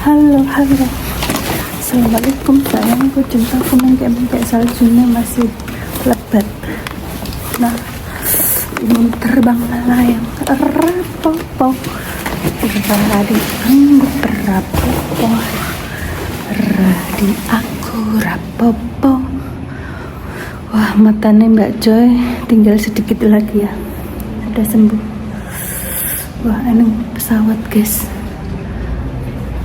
Halo, halo. Assalamualaikum sayangku, cintaku, mengke saljunya masih lebat. Nah, ini terbang melayang. Rapopo. Radi anggur rapopo. Radi aku rapopo. Wah, matanya Mbak Joy tinggal sedikit lagi ya. Udah sembuh. Wah, ini pesawat guys.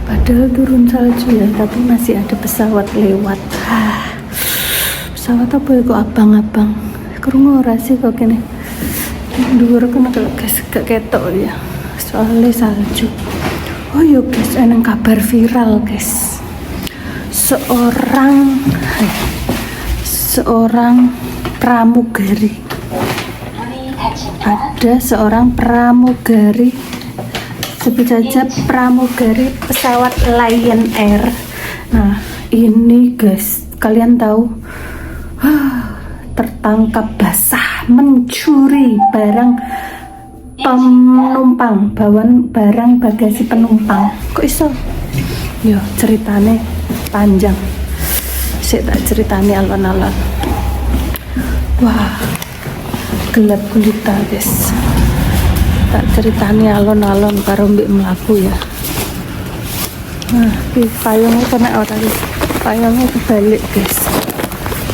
Padahal turun salju ya, tapi masih ada pesawat lewat. Pesawat apa ya kok abang-abang? Krungu ora sih kok kene. Dhuwur kena kalau guys gak ketok ya. Soalnya salju. Oh yo guys, ada kabar viral guys. Seorang pramugari. Ada seorang pramugari, sebut saja pramugari pesawat Lion Air. Nah ini guys, kalian tahu tertangkap basah mencuri barang penumpang, bawaan barang bagasi penumpang. Kok iso? Yo ceritane panjang, saya tak ceritani alon-alon. Wah, gelap gulita guys, tak ceritani alon-alon karo mbek mlaku ya. Nah, iki payungnya kena tadi. Payungnya kebalik guys.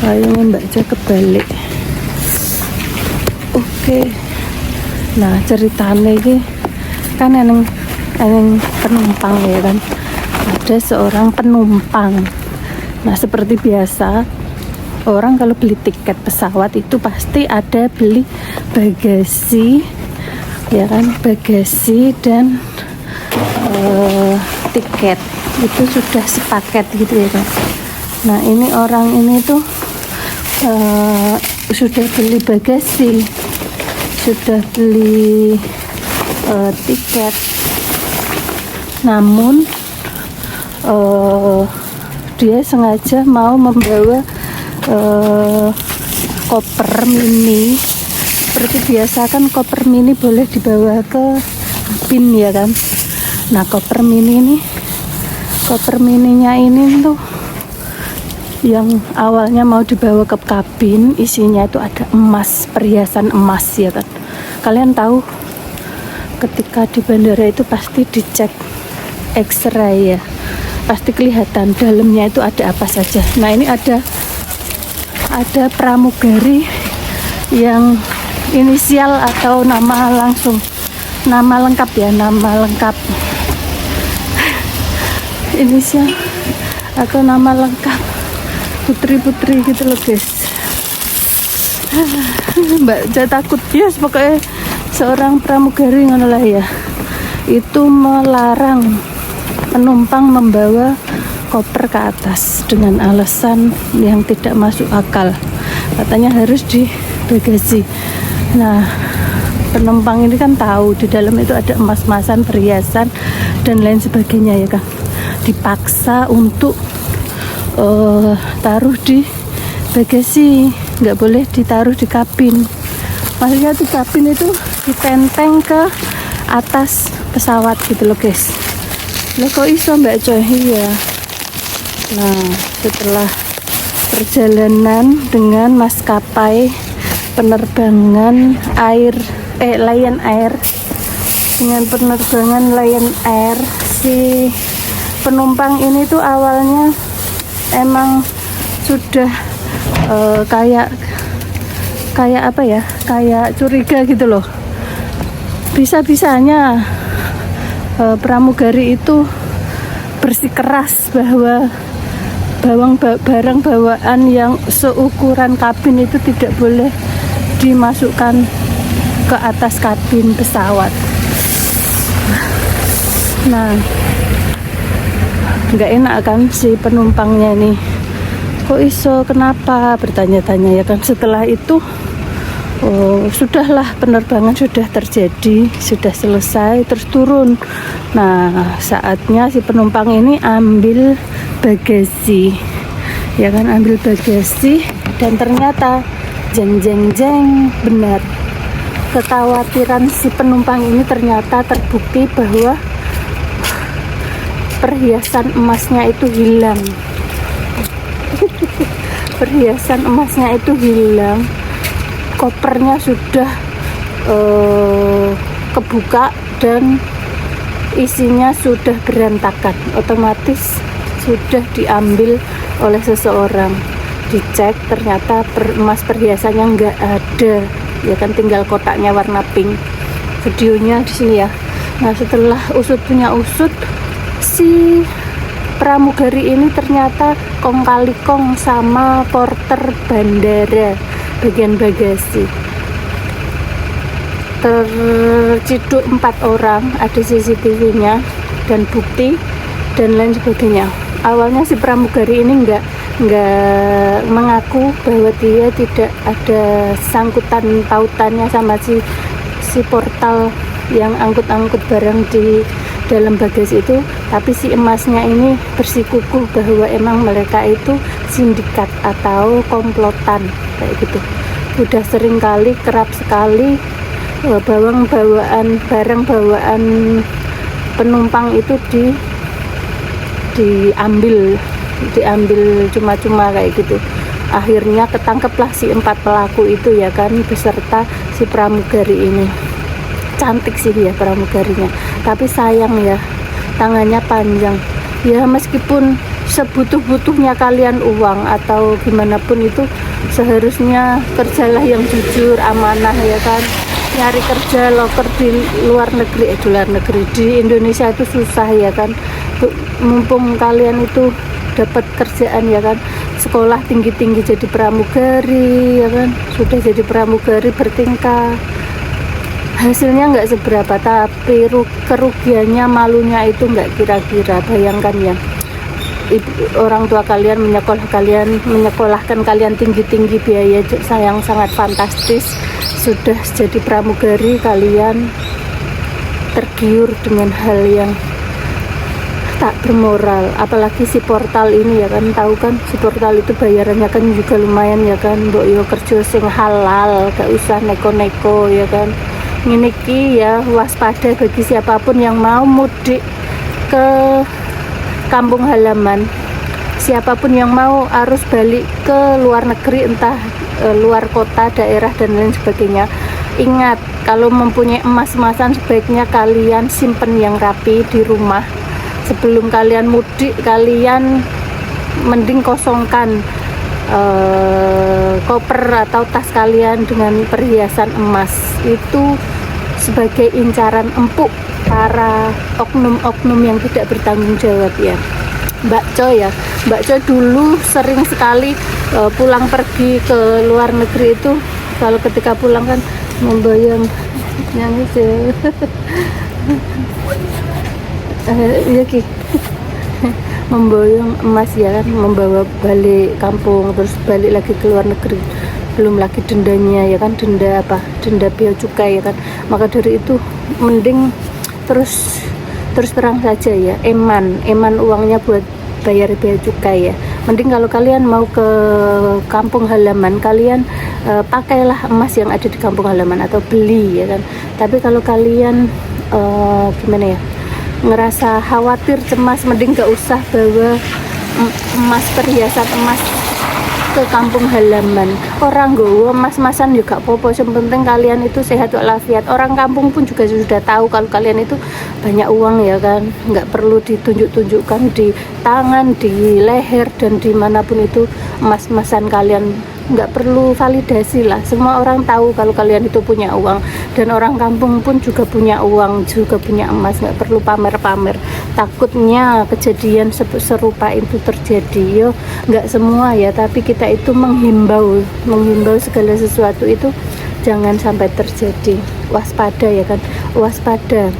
Payungnya Mbak Jo kebalik. Oke. Nah, ceritanya ini kan eneng penumpang ya kan. Ada seorang penumpang. Nah, seperti biasa orang kalau beli tiket pesawat itu pasti ada beli bagasi ya kan, bagasi dan tiket itu sudah sepaket gitu ya kan. Nah ini orang ini tuh sudah beli bagasi, sudah beli tiket, namun dia sengaja mau membawa koper mini. Seperti biasa kan koper mini boleh dibawa ke kabin ya kan. Nah koper mininya ini tuh yang awalnya mau dibawa ke kabin, isinya itu ada emas, perhiasan emas ya kan. Kalian tahu ketika di bandara itu pasti dicek X-ray ya, pasti kelihatan dalamnya itu ada apa saja. Nah ini ada pramugari yang inisial atau nama langsung, nama lengkap ya, nama lengkap inisial atau nama lengkap putri-putri gitu loh guys. Mbak saya takut ya, pokoknya seorang pramugari ngono lah ya, itu melarang penumpang membawa koper ke atas dengan alasan yang tidak masuk akal. Katanya harus di bagasi. Nah penumpang ini kan tahu di dalam itu ada emas-emasan, perhiasan dan lain sebagainya ya kan. Dipaksa untuk taruh di bagasi, nggak boleh ditaruh di kabin. Maksudnya di kabin itu ditenteng ke atas pesawat gitu loh guys. Lah kok iso Mbak Coy? Iya. Nah, setelah perjalanan dengan maskapai penerbangan Lion Air, dengan penerbangan Lion Air, si penumpang ini tuh awalnya emang sudah kayak apa ya, kayak curiga gitu loh. Bisa-bisanya pramugari itu bersikeras bahwa barang bawaan yang seukuran kabin itu tidak boleh dimasukkan ke atas kabin pesawat. Nah nggak enak kan si penumpangnya ini, kok iso, kenapa, bertanya-tanya ya kan. Setelah itu sudahlah, penerbangan sudah terjadi, sudah selesai, terus turun. Nah saatnya si penumpang ini ambil bagasi ya kan, ambil bagasi, dan ternyata jeng benar, kekhawatiran si penumpang ini ternyata terbukti bahwa perhiasan emasnya itu hilang. Perhiasan emasnya itu hilang, kopernya sudah kebuka dan isinya sudah berantakan, otomatis sudah diambil oleh seseorang. Dicek ternyata emas perhiasannya nggak ada, ya kan, tinggal kotaknya warna pink. Videonya di sini ya. Nah, setelah usut punya usut, si pramugari ini ternyata kong kali kong sama porter bandara bagian bagasi. Terciduk 4 orang, ada CCTV-nya dan bukti dan lain sebagainya. Awalnya si pramugari ini nggak mengaku bahwa dia tidak ada sangkutan pautannya sama si portal yang angkut-angkut barang di dalam bagasi itu, tapi si emasnya ini bersikukuh bahwa emang mereka itu sindikat atau komplotan kayak gitu. Udah sering kali, kerap sekali barang bawaan penumpang itu diambil cuma-cuma kayak gitu. Akhirnya ketangkeplah si 4 pelaku itu, ya kan, beserta si pramugari ini. Cantik sih ya pramugarinya, tapi sayang ya, tangannya panjang. Ya meskipun sebutuh-butuhnya kalian uang atau gimana pun, itu seharusnya kerjalah yang jujur, amanah, ya kan. Nyari kerja loker di luar negeri, di Indonesia itu susah, ya kan. Mumpung kalian itu dapat kerjaan, ya kan, sekolah tinggi-tinggi jadi pramugari, ya kan, sudah jadi pramugari bertingkah, hasilnya nggak seberapa, tapi kerugiannya, malunya itu nggak kira-kira. Bayangkan ya, orang tua kalian menyekolahkan kalian tinggi-tinggi, biaya yang sangat fantastis, sudah jadi pramugari, kalian tergiur dengan hal yang tak bermoral. Apalagi si portal ini, ya kan, tahu kan, si portal itu bayarannya kan juga lumayan, ya kan. Mbok yo kerja sing halal, gak usah neko-neko, ya kan. Ini ya, waspada bagi siapapun yang mau mudik ke kampung halaman, siapapun yang mau arus balik ke luar negeri, entah luar kota, daerah dan lain sebagainya. Ingat, kalau mempunyai emas-emasan sebaiknya kalian simpen yang rapi di rumah. Sebelum kalian mudik, kalian mending kosongkan koper atau tas kalian dengan perhiasan emas. Itu sebagai incaran empuk para oknum-oknum yang tidak bertanggung jawab ya. Mbak Coy dulu sering sekali pulang pergi ke luar negeri itu, kalau ketika pulang kan membayang yang itu iya Ki, memboyong emas, ya kan, membawa balik kampung, terus balik lagi ke luar negeri, belum lagi dendanya, ya kan, denda bea cukai, ya kan. Maka dari itu mending terus terang saja ya, eman uangnya buat bayar bea cukai ya. Mending kalau kalian mau ke kampung halaman, kalian pakailah emas yang ada di kampung halaman atau beli, ya kan. Tapi kalau kalian gimana ya, ngerasa khawatir, cemas, mending gak usah bawa perhiasan emas ke kampung halaman. Orang gowo emas-emasan juga popo, yang penting kalian itu sehat walafiat. Orang kampung pun juga sudah tahu kalau kalian itu banyak uang, ya kan, nggak perlu ditunjuk-tunjukkan di tangan, di leher, dan dimanapun itu emas-emasan kalian. Nggak perlu validasi lah, semua orang tahu kalau kalian itu punya uang, dan orang kampung pun juga punya uang, juga punya emas, nggak perlu pamer-pamer. Takutnya kejadian serupa itu terjadi, yo nggak semua ya, tapi kita itu menghimbau segala sesuatu itu jangan sampai terjadi. Waspada, ya kan, waspada.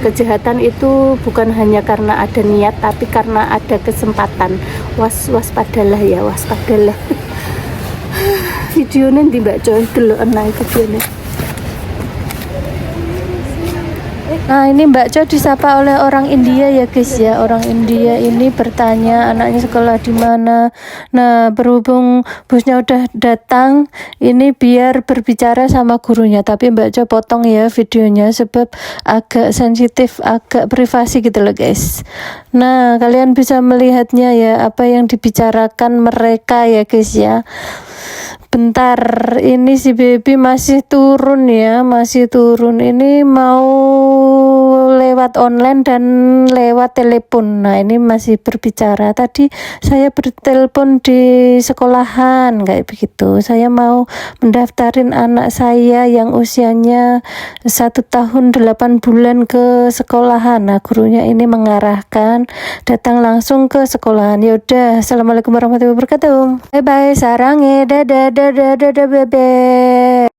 Kejahatan itu bukan hanya karena ada niat, tapi karena ada kesempatan. Waspadalah ya, waspadalah. Videonya di Mbak Coy, delok naik videonya. Nah, ini Mbak Jo disapa oleh orang India ya guys ya. Orang India ini bertanya anaknya sekolah di mana. Nah, berhubung busnya udah datang, ini biar berbicara sama gurunya. Tapi Mbak Jo potong ya videonya sebab agak sensitif, agak privasi gitu loh guys. Nah, kalian bisa melihatnya ya apa yang dibicarakan mereka ya guys ya. Bentar, ini si baby masih turun ya, masih turun. Ini mau lewat online dan lewat telepon. Nah, ini masih berbicara. Tadi saya bertelepon di sekolahan kayak begitu. Saya mau mendaftarin anak saya yang usianya 1 tahun 8 bulan ke sekolahan. Nah, gurunya ini mengarahkan datang langsung ke sekolahan. Yaudah, assalamualaikum warahmatullahi wabarakatuh. Bye bye, sarange, dadah dadah dadah bebe.